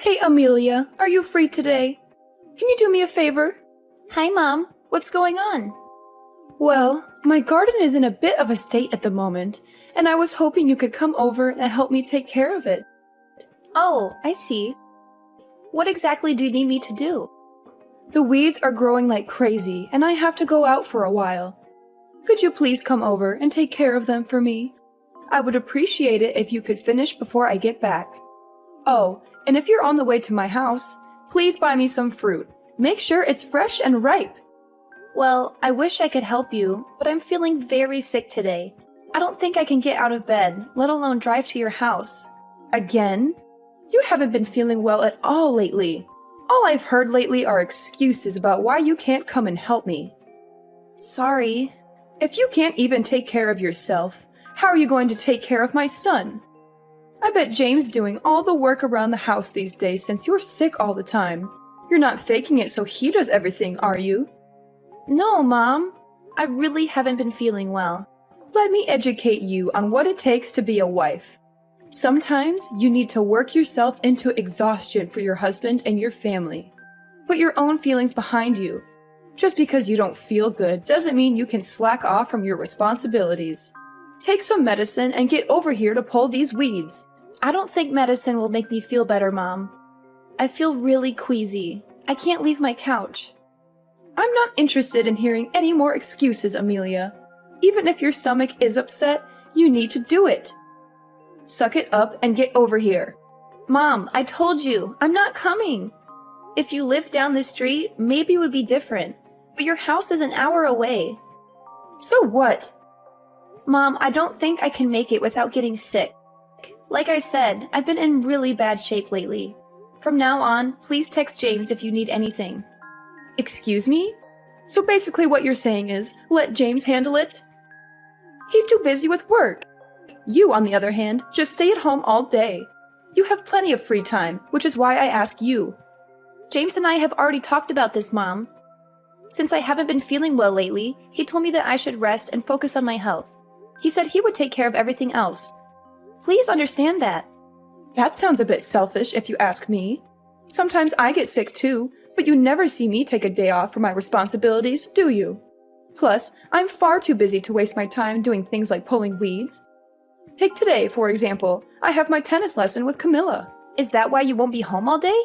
Hey Amelia, are you free today? Can you do me a favor? Hi, Mom. What's going on? Well, my garden is in a bit of a state at the moment, and I was hoping you could come over and help me take care of it. Oh, I see. What exactly do you need me to do? The weeds are growing like crazy, and I have to go out for a while. Could you please come over and take care of them for me? I would appreciate it if you could finish before I get back. Oh, and if you're on the way to my house, please buy me some fruit. Make sure it's fresh and ripe. Well, I wish I could help you, but I'm feeling very sick today. I don't think I can get out of bed, let alone drive to your house. Again? You haven't been feeling well at all lately. All I've heard lately are excuses about why you can't come and help me. Sorry. If you can't even take care of yourself, how are you going to take care of my son? I bet James doing all the work around the house these days since you're sick all the time. You're not faking it so he does everything, are you? No, Mom. I really haven't been feeling well. Let me educate you on what it takes to be a wife. Sometimes you need to work yourself into exhaustion for your husband and your family. Put your own feelings behind you. Just because you don't feel good doesn't mean you can slack off from your responsibilities. Take some medicine and get over here to pull these weeds. I don't think medicine will make me feel better, Mom. I feel really queasy. I can't leave my couch. I'm not interested in hearing any more excuses, Amelia. Even if your stomach is upset, you need to do it. Suck it up and get over here. Mom, I told you, I'm not coming. If you lived down the street, maybe it would be different. But your house is an hour away. So what? Mom, I don't think I can make it without getting sick. Like I said, I've been in really bad shape lately. From now on, please text James if you need anything. Excuse me? So basically what you're saying is, let James handle it? He's too busy with work. You, on the other hand, just stay at home all day. You have plenty of free time, which is why I ask you. James and I have already talked about this, Mom. Since I haven't been feeling well lately, he told me that I should rest and focus on my health. He said he would take care of everything else. Please understand that. That sounds a bit selfish if you ask me. Sometimes I get sick too, but you never see me take a day off from my responsibilities, do you? Plus, I'm far too busy to waste my time doing things like pulling weeds. Take today, for example. I have my tennis lesson with Camilla. Is that why you won't be home all day?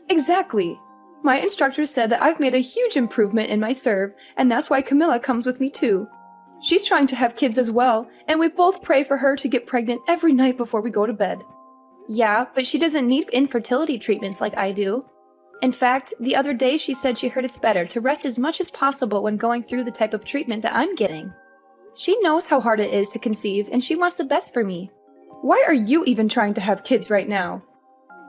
Exactly. My instructor said that I've made a huge improvement in my serve, and that's why Camilla comes with me too. She's trying to have kids as well, and we both pray for her to get pregnant every night before we go to bed. Yeah, but she doesn't need infertility treatments like I do. In fact, the other day she said she heard it's better to rest as much as possible when going through the type of treatment that I'm getting. She knows how hard it is to conceive, and she wants the best for me. Why are you even trying to have kids right now?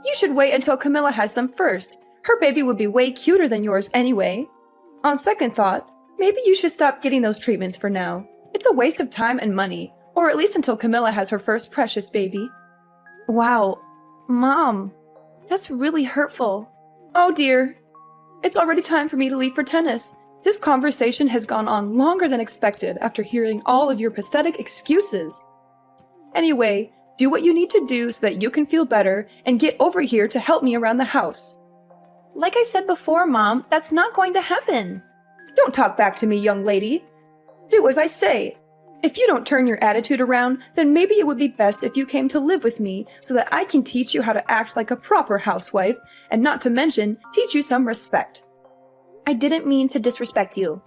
You should wait until Camilla has them first. Her baby would be way cuter than yours anyway. On second thought, maybe you should stop getting those treatments for now. It's a waste of time and money, or at least until Camilla has her first precious baby. Wow, Mom, that's really hurtful. Oh dear. It's already time for me to leave for tennis. This conversation has gone on longer than expected after hearing all of your pathetic excuses. Anyway, do what you need to do so that you can feel better and get over here to help me around the house. Like I said before, Mom, that's not going to happen. Don't talk back to me, young lady. Do as I say. If you don't turn your attitude around, then maybe it would be best if you came to live with me so that I can teach you how to act like a proper housewife, and not to mention, teach you some respect. I didn't mean to disrespect you.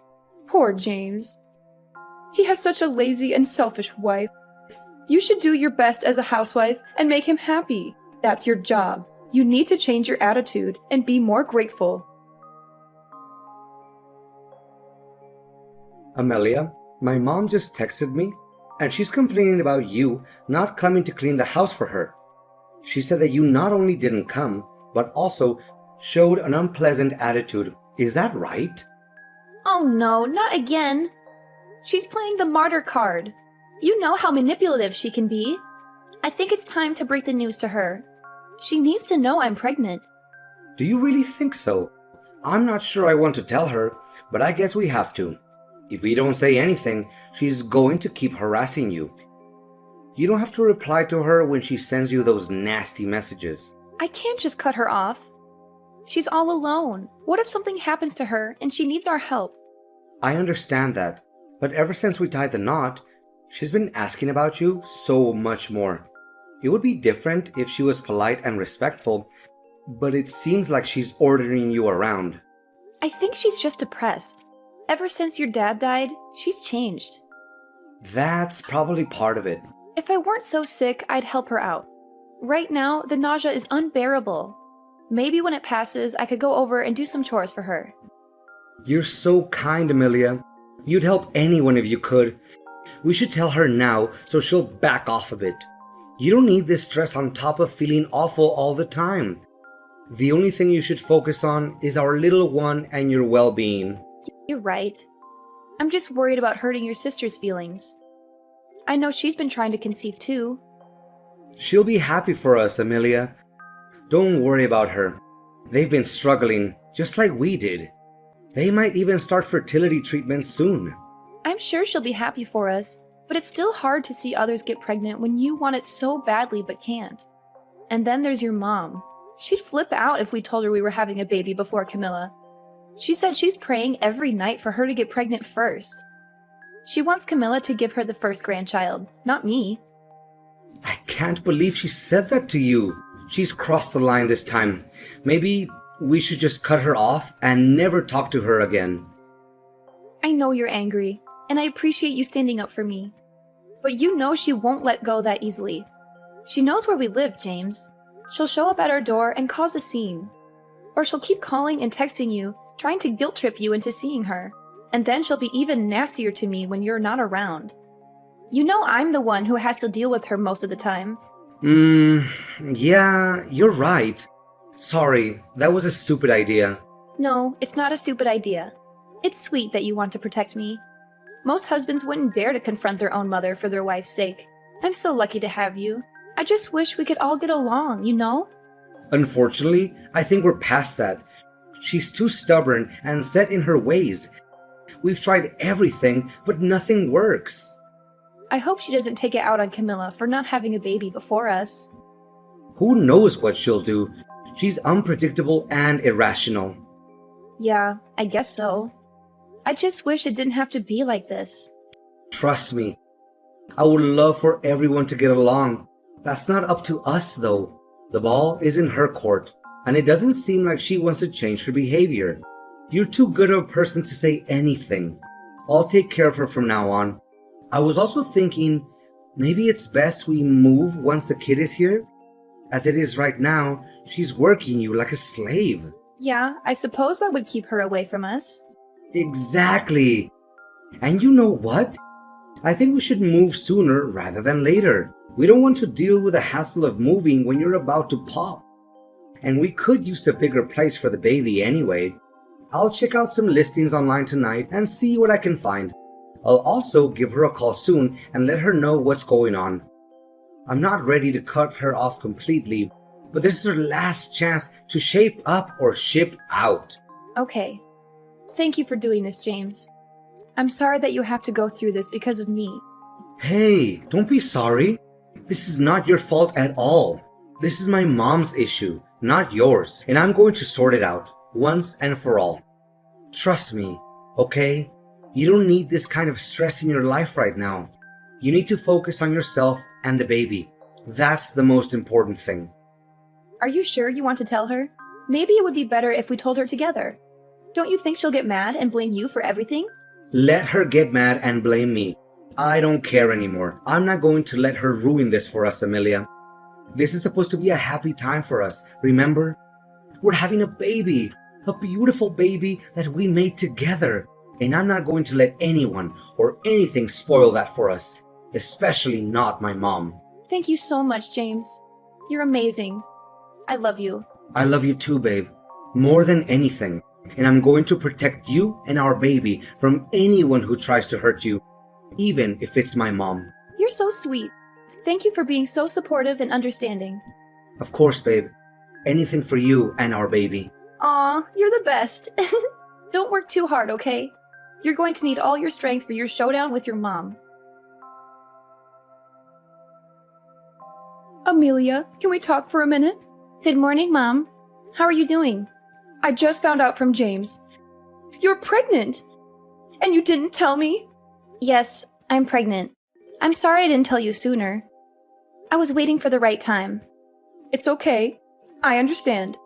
Poor James. He has such a lazy and selfish wife. You should do your best as a housewife and make him happy. That's your job. You need to change your attitude and be more grateful. Amelia, my mom just texted me, and she's complaining about you not coming to clean the house for her. She said that you not only didn't come, but also showed an unpleasant attitude. Is that right? Oh no, not again. She's playing the martyr card. You know how manipulative she can be. I think it's time to break the news to her. She needs to know I'm pregnant. Do you really think so? I'm not sure I want to tell her, but I guess we have to. If we don't say anything, she's going to keep harassing you. You don't have to reply to her when she sends you those nasty messages. I can't just cut her off. She's all alone. What if something happens to her and she needs our help? I understand that, but ever since we tied the knot, she's been asking about you so much more. It would be different if she was polite and respectful, but it seems like she's ordering you around. I think she's just depressed. Ever since your dad died, she's changed. That's probably part of it. If I weren't so sick, I'd help her out. Right now, the nausea is unbearable. Maybe when it passes, I could go over and do some chores for her. You're so kind, Amelia. You'd help anyone if you could. We should tell her now so she'll back off a bit. You don't need this stress on top of feeling awful all the time. The only thing you should focus on is our little one and your well-being. You're right. I'm just worried about hurting your sister's feelings. I know she's been trying to conceive too. She'll be happy for us, Amelia. Don't worry about her. They've been struggling, just like we did. They might even start fertility treatments soon. I'm sure she'll be happy for us, but it's still hard to see others get pregnant when you want it so badly but can't. And then there's your mom. She'd flip out if we told her we were having a baby before Camilla. She said she's praying every night for her to get pregnant first. She wants Camilla to give her the first grandchild, not me. I can't believe she said that to you. She's crossed the line this time. Maybe we should just cut her off and never talk to her again. I know you're angry, and I appreciate you standing up for me. But you know she won't let go that easily. She knows where we live, James. She'll show up at our door and cause a scene. Or she'll keep calling and texting you, trying to guilt trip you into seeing her. And then she'll be even nastier to me when you're not around. You know I'm the one who has to deal with her most of the time. Yeah, you're right. Sorry, that was a stupid idea. No, it's not a stupid idea. It's sweet that you want to protect me. Most husbands wouldn't dare to confront their own mother for their wife's sake. I'm so lucky to have you. I just wish we could all get along, you know? Unfortunately, I think we're past that. She's too stubborn and set in her ways. We've tried everything, but nothing works. I hope she doesn't take it out on Camilla for not having a baby before us. Who knows what she'll do? She's unpredictable and irrational. Yeah, I guess so. I just wish it didn't have to be like this. Trust me, I would love for everyone to get along. That's not up to us, though. The ball is in her court, and it doesn't seem like she wants to change her behavior. You're too good of a person to say anything. I'll take care of her from now on. I was also thinking, maybe it's best we move once the kid is here? As it is right now, she's working you like a slave. Yeah, I suppose that would keep her away from us. Exactly. And you know what? I think we should move sooner rather than later. We don't want to deal with the hassle of moving when you're about to pop. And we could use a bigger place for the baby anyway. I'll check out some listings online tonight and see what I can find. I'll also give her a call soon and let her know what's going on. I'm not ready to cut her off completely, but this is her last chance to shape up or ship out. Okay. Thank you for doing this, James. I'm sorry that you have to go through this because of me. Hey, don't be sorry. This is not your fault at all. This is my mom's issue, not yours, and I'm going to sort it out, once and for all. Trust me, okay? You don't need this kind of stress in your life right now. You need to focus on yourself and the baby. That's the most important thing. Are you sure you want to tell her? Maybe it would be better if we told her together. Don't you think she'll get mad and blame you for everything? Let her get mad and blame me. I don't care anymore. I'm not going to let her ruin this for us, Amelia. This is supposed to be a happy time for us, remember? We're having a baby, a beautiful baby that we made together. And I'm not going to let anyone or anything spoil that for us, especially not my mom. Thank you so much, James. You're amazing. I love you. I love you too, babe. More than anything. And I'm going to protect you and our baby from anyone who tries to hurt you, even if it's my mom. You're so sweet. Thank you for being so supportive and understanding. Of course, babe. Anything for you and our baby. Aw, you're the best. Don't work too hard, okay? You're going to need all your strength for your showdown with your mom. Amelia, can we talk for a minute? Good morning, Mom. How are you doing? I just found out from James. You're pregnant! And you didn't tell me? Yes, I'm pregnant. I'm sorry I didn't tell you sooner. I was waiting for the right time. It's okay. I understand.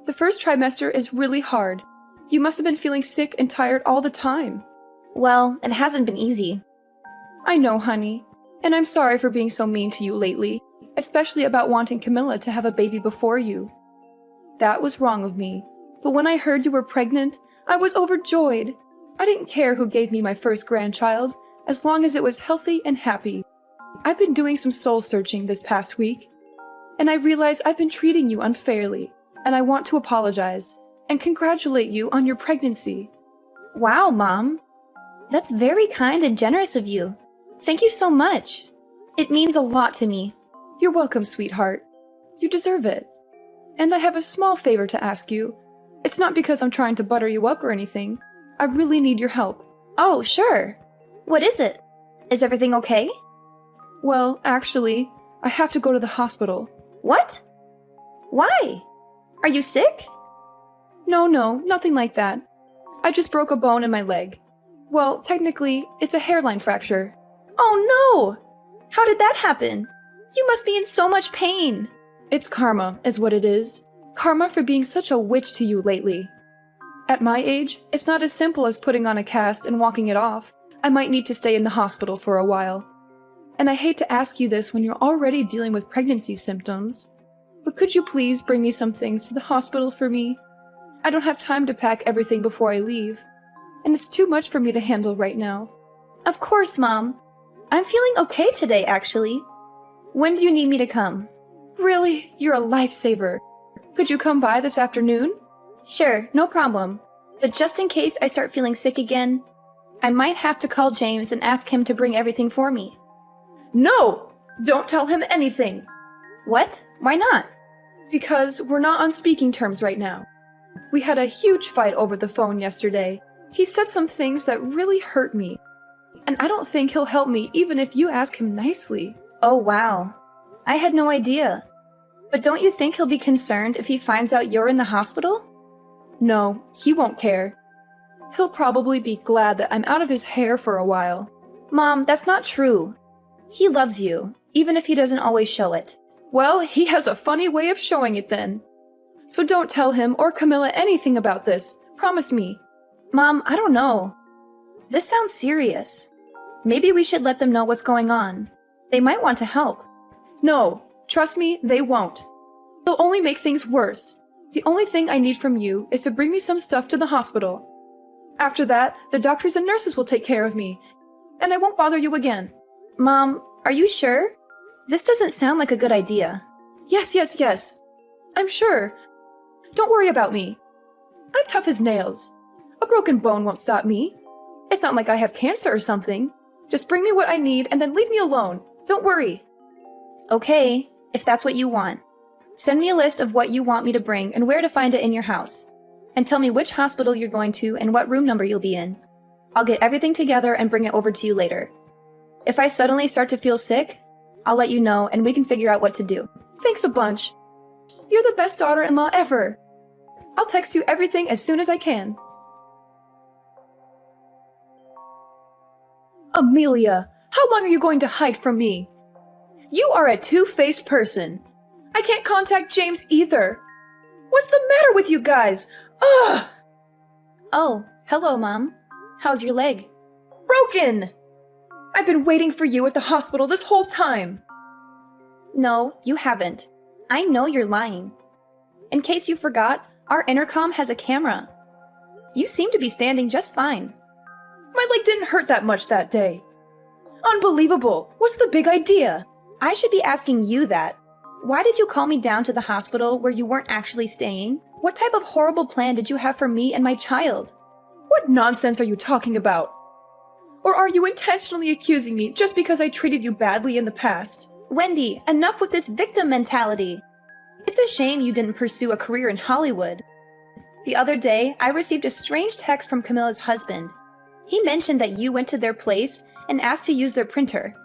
The first trimester is really hard. You must have been feeling sick and tired all the time. Well, it hasn't been easy. I know, honey. And I'm sorry for being so mean to you lately, especially about wanting Camilla to have a baby before you. That was wrong of me. But when I heard you were pregnant, I was overjoyed. I didn't care who gave me my first grandchild, as long as it was healthy and happy. I've been doing some soul searching this past week, and I realize I've been treating you unfairly, and I want to apologize and congratulate you on your pregnancy. Wow, Mom. That's very kind and generous of you. Thank you so much. It means a lot to me. You're welcome, sweetheart. You deserve it. And I have a small favor to ask you. It's not because I'm trying to butter you up or anything. I really need your help. Oh, sure. What is it? Is everything okay? Well, actually, I have to go to the hospital. What? Why? Are you sick? No, nothing like that. I just broke a bone in my leg. Well, technically, it's a hairline fracture. Oh no! How did that happen? You must be in so much pain. It's karma, is what it is. Karma for being such a witch to you lately. At my age, it's not as simple as putting on a cast and walking it off. I might need to stay in the hospital for a while. And I hate to ask you this when you're already dealing with pregnancy symptoms, but could you please bring me some things to the hospital for me? I don't have time to pack everything before I leave, and it's too much for me to handle right now. Of course, Mom. I'm feeling okay today, actually. When do you need me to come? Really? You're a lifesaver. Could you come by this afternoon? Sure, no problem. But just in case I start feeling sick again, I might have to call James and ask him to bring everything for me. No! Don't tell him anything! What? Why not? Because we're not on speaking terms right now. We had a huge fight over the phone yesterday. He said some things that really hurt me. And I don't think he'll help me even if you ask him nicely. Oh, wow. I had no idea. But don't you think he'll be concerned if he finds out you're in the hospital? No, he won't care. He'll probably be glad that I'm out of his hair for a while. Mom, that's not true. He loves you, even if he doesn't always show it. Well, he has a funny way of showing it then. So don't tell him or Camilla anything about this. Promise me. Mom, I don't know. This sounds serious. Maybe we should let them know what's going on. They might want to help. No, trust me, they won't. They'll only make things worse. The only thing I need from you is to bring me some stuff to the hospital. After that, the doctors and nurses will take care of me, and I won't bother you again. Mom, are you sure? This doesn't sound like a good idea. Yes. I'm sure. Don't worry about me. I'm tough as nails. A broken bone won't stop me. It's not like I have cancer or something. Just bring me what I need and then leave me alone. Don't worry. Okay, if that's what you want. Send me a list of what you want me to bring and where to find it in your house. And tell me which hospital you're going to and what room number you'll be in. I'll get everything together and bring it over to you later. If I suddenly start to feel sick, I'll let you know and we can figure out what to do. Thanks a bunch. You're the best daughter-in-law ever. I'll text you everything as soon as I can. Amelia, how long are you going to hide from me? You are a two-faced person. I can't contact James either. What's the matter with you guys? Ugh! Oh, hello, Mom. How's your leg? Broken! I've been waiting for you at the hospital this whole time. No, you haven't. I know you're lying. In case you forgot, our intercom has a camera. You seem to be standing just fine. My leg didn't hurt that much that day. Unbelievable! What's the big idea? I should be asking you that. Why did you call me down to the hospital where you weren't actually staying? What type of horrible plan did you have for me and my child? What nonsense are you talking about? Or are you intentionally accusing me just because I treated you badly in the past? Wendy, enough with this victim mentality. It's a shame you didn't pursue a career in Hollywood. The other day, I received a strange text from Camilla's husband. He mentioned that you went to their place and asked to use their printer.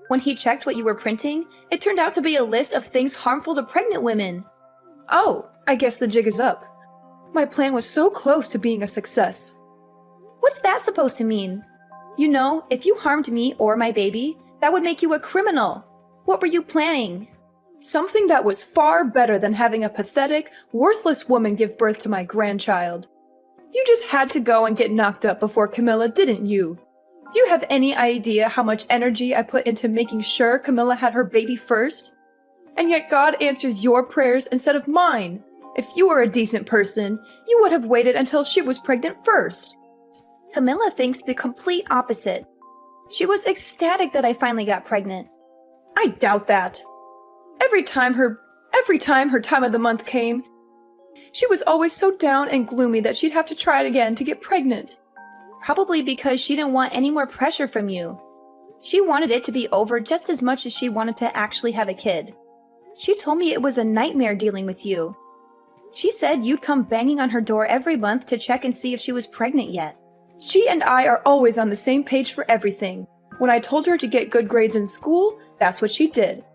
When he checked what you were printing, it turned out to be a list of things harmful to pregnant women. Oh, I guess the jig is up. My plan was so close to being a success. What's that supposed to mean? You know, if you harmed me or my baby, that would make you a criminal. What were you planning? Something that was far better than having a pathetic, worthless woman give birth to my grandchild. You just had to go and get knocked up before Camilla, didn't you? Do you have any idea how much energy I put into making sure Camilla had her baby first? And yet God answers your prayers instead of mine. If you were a decent person, you would have waited until she was pregnant first. Camilla thinks the complete opposite. She was ecstatic that I finally got pregnant. I doubt that. Every time her time of the month came, she was always so down and gloomy that she'd have to try it again to get pregnant. Probably because she didn't want any more pressure from you. She wanted it to be over just as much as she wanted to actually have a kid. She told me it was a nightmare dealing with you. She said you'd come banging on her door every month to check and see if she was pregnant yet. She and I are always on the same page for everything. When I told her to get good grades in school, that's what she did.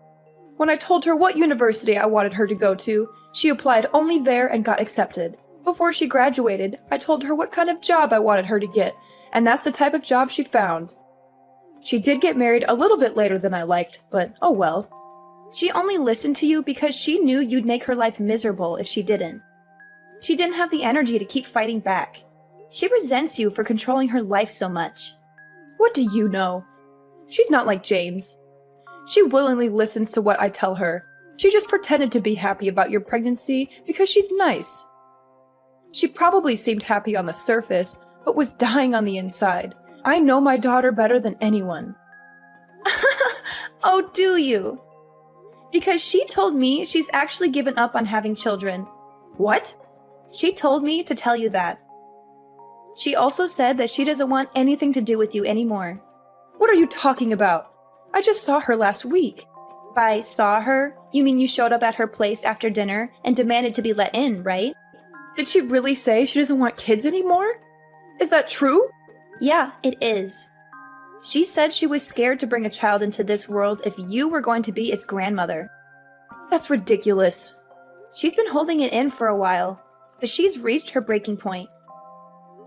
When I told her what university I wanted her to go to, she applied only there and got accepted. Before she graduated, I told her what kind of job I wanted her to get, and that's the type of job she found. She did get married a little bit later than I liked, but oh well. She only listened to you because she knew you'd make her life miserable if she didn't. She didn't have the energy to keep fighting back. She resents you for controlling her life so much. What do you know? She's not like James. She willingly listens to what I tell her. She just pretended to be happy about your pregnancy because she's nice. She probably seemed happy on the surface, but was dying on the inside. I know my daughter better than anyone. Oh, do you? Because she told me she's actually given up on having children. What? She told me to tell you that. She also said that she doesn't want anything to do with you anymore. What are you talking about? I just saw her last week. By saw her, you mean you showed up at her place after dinner and demanded to be let in, right? Did she really say she doesn't want kids anymore? Is that true? Yeah, it is. She said she was scared to bring a child into this world if you were going to be its grandmother. That's ridiculous. She's been holding it in for a while, but she's reached her breaking point.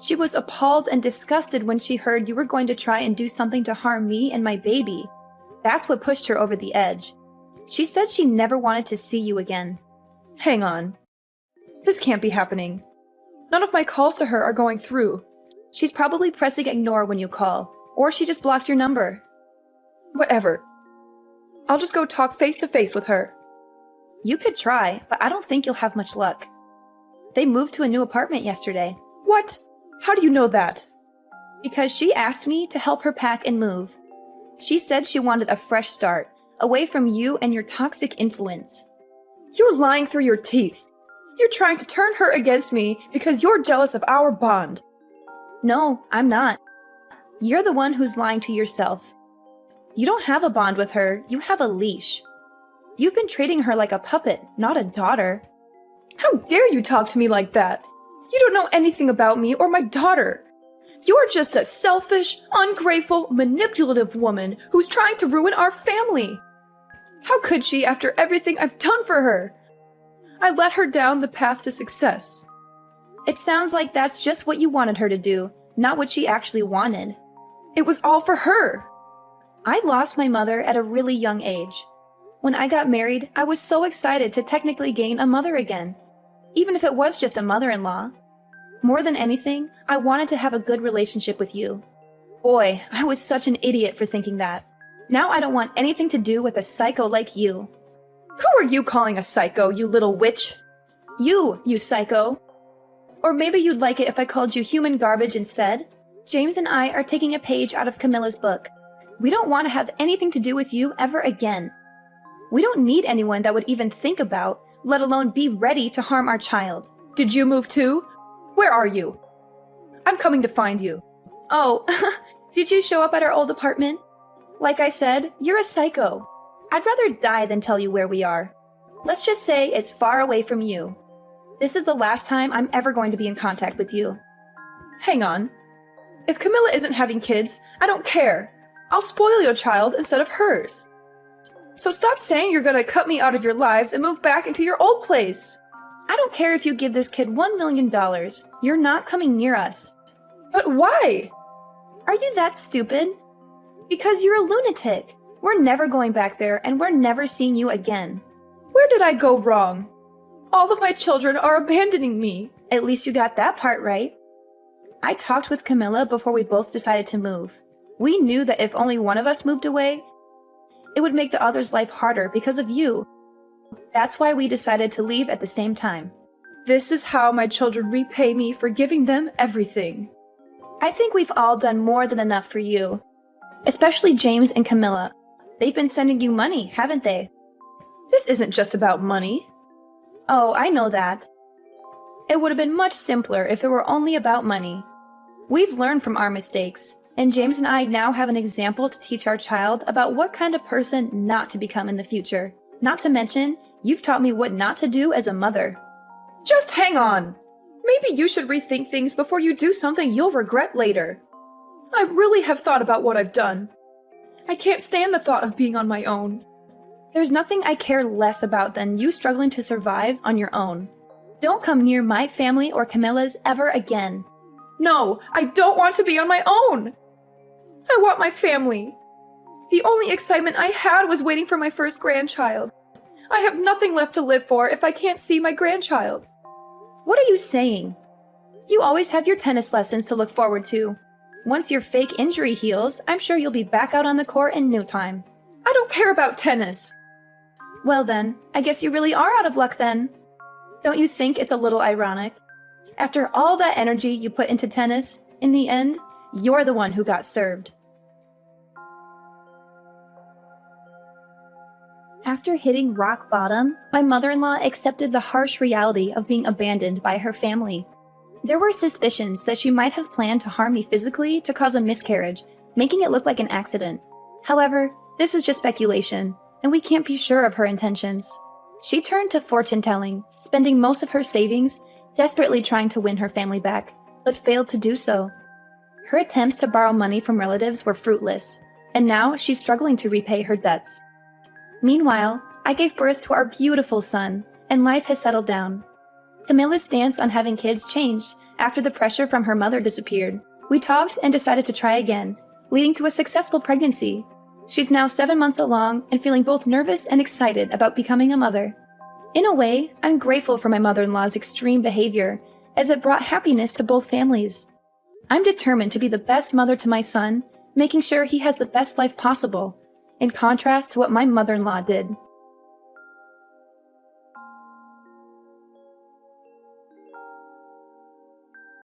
She was appalled and disgusted when she heard you were going to try and do something to harm me and my baby. That's what pushed her over the edge. She said she never wanted to see you again. Hang on. This can't be happening. None of my calls to her are going through. She's probably pressing ignore when you call, or she just blocked your number. Whatever. I'll just go talk face to face with her. You could try, but I don't think you'll have much luck. They moved to a new apartment yesterday. What? How do you know that? Because she asked me to help her pack and move. She said she wanted a fresh start, away from you and your toxic influence. You're lying through your teeth. You're trying to turn her against me because you're jealous of our bond. No, I'm not. You're the one who's lying to yourself. You don't have a bond with her, you have a leash. You've been treating her like a puppet, not a daughter. How dare you talk to me like that? You don't know anything about me or my daughter. You're just a selfish, ungrateful, manipulative woman who's trying to ruin our family. How could she after everything I've done for her? I let her down the path to success. It sounds like that's just what you wanted her to do, not what she actually wanted. It was all for her. I lost my mother at a really young age. When I got married, I was so excited to technically gain a mother again, even if it was just a mother-in-law. More than anything, I wanted to have a good relationship with you. Boy, I was such an idiot for thinking that. Now I don't want anything to do with a psycho like you. Who are you calling a psycho, you little witch? You psycho. Or maybe you'd like it if I called you human garbage instead? James and I are taking a page out of Camilla's book. We don't want to have anything to do with you ever again. We don't need anyone that would even think about, let alone be ready to harm our child. Did you move too? Where are you? I'm coming to find you. Oh, did you show up at our old apartment? Like I said, you're a psycho. I'd rather die than tell you where we are. Let's just say it's far away from you. This is the last time I'm ever going to be in contact with you. Hang on. If Camilla isn't having kids, I don't care. I'll spoil your child instead of hers. So stop saying you're gonna cut me out of your lives and move back into your old place. don't care if you give this kid $1 million. You're not coming near us. But why? Are you that stupid? Because you're a lunatic. We're never going back there, and we're never seeing you again. Where did I go wrong? All of my children are abandoning me. At least you got that part right. I talked with Camilla before we both decided to move. We knew that if only one of us moved away, it would make the other's life harder because of you. That's why we decided to leave at the same time. This is how my children repay me for giving them everything. I think we've all done more than enough for you. Especially James and Camilla. They've been sending you money, haven't they? This isn't just about money. Oh, I know that. It would have been much simpler if it were only about money. We've learned from our mistakes, and James and I now have an example to teach our child about what kind of person not to become in the future. Not to mention, you've taught me what not to do as a mother. Just hang on! Maybe you should rethink things before you do something you'll regret later. I really have thought about what I've done. I can't stand the thought of being on my own. There's nothing I care less about than you struggling to survive on your own. Don't come near my family or Camilla's ever again. No, I don't want to be on my own. I want my family. The only excitement I had was waiting for my first grandchild. I have nothing left to live for if I can't see my grandchild. What are you saying? You always have your tennis lessons to look forward to. Once your fake injury heals, I'm sure you'll be back out on the court in no time. I don't care about tennis. Well then, I guess you really are out of luck then. Don't you think it's a little ironic? After all that energy you put into tennis, in the end, you're the one who got served. After hitting rock bottom, my mother-in-law accepted the harsh reality of being abandoned by her family. There were suspicions that she might have planned to harm me physically to cause a miscarriage, making it look like an accident. However, this is just speculation, and we can't be sure of her intentions. She turned to fortune-telling, spending most of her savings, desperately trying to win her family back, but failed to do so. Her attempts to borrow money from relatives were fruitless, and now she's struggling to repay her debts. Meanwhile, I gave birth to our beautiful son, and life has settled down. Camilla's stance on having kids changed after the pressure from her mother disappeared. We talked and decided to try again, leading to a successful pregnancy. She's now 7 months along and feeling both nervous and excited about becoming a mother. In a way, I'm grateful for my mother-in-law's extreme behavior, as it brought happiness to both families. I'm determined to be the best mother to my son, making sure he has the best life possible, in contrast to what my mother-in-law did.